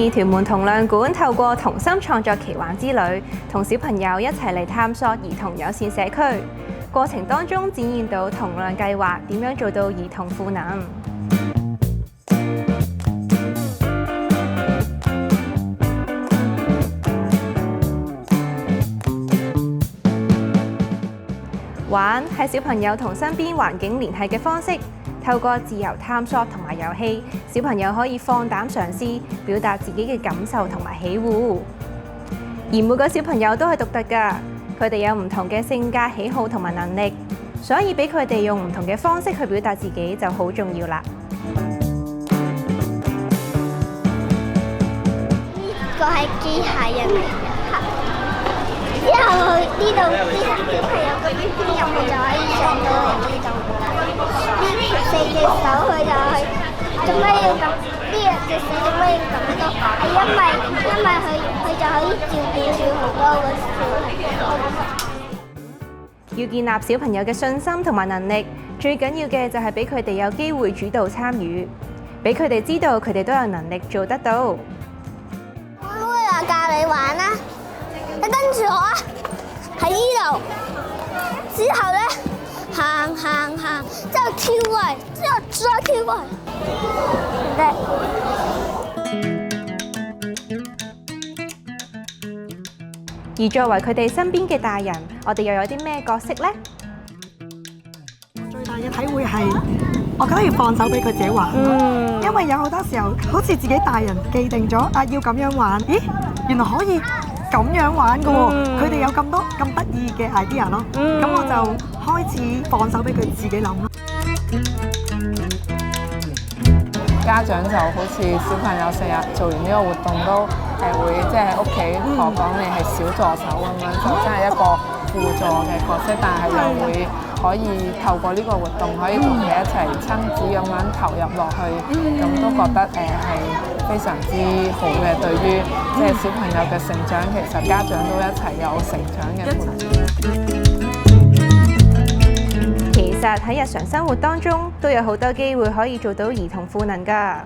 次屯門童亮館透過童心創作奇幻之旅，同小朋友一齊嚟探索兒童友善社區。過程當中展現到童亮計劃點樣做到兒童賦能。玩係小朋友同身邊環境聯繫嘅方式，透過自由探索同埋遊戲，小朋友可以放膽嘗試，表達自己嘅感受同埋喜惡。而每個小朋友都係獨特㗎，佢哋有唔同嘅性格、喜好同埋能力，所以俾佢哋用唔同嘅方式去表達自己就好重要啦。呢個係機械人嚟嘅。之後佢呢度啲小朋友咁樣入去就可以上到嚟呢度啦。呢4隻手佢就係做咩要咁？呢隻手做咩要咁多？係因為佢就可以照顧住好多個小朋友。要建立小朋友嘅信心同埋能力，最緊要嘅就係俾佢哋有機會主導參與，俾佢哋知道佢哋都有能力做得到。我會話教你玩啦。你跟住我啊，喺呢度，之後咧行，之後跳過嚟，之後再跳過嚟，而作為佢哋身邊嘅大人，我哋又有啲咩角色呢？最大嘅體會係，我覺得要放手俾佢自己玩，因為有好多時候好似自己大人既定咗啊，要咁樣玩，咦，原來可以咁樣玩㗎喎，佢哋有咁多咁得意嘅 idea 咯，咁我就開始放手俾佢自己諗咯。家長就好似小朋友成日做完呢個活動都會即係喺屋企同我講你係小助手咁樣，就真係一個輔助嘅角色，但係又會可以透過呢個活動可以同佢一齊親子咁樣投入落去，咁都覺得係非常之好嘅。對於即係小朋友嘅成長，其實家長都一齊有成長嘅陪伴。其實喺日常生活當中都有好多機會可以做到兒童賦能㗎。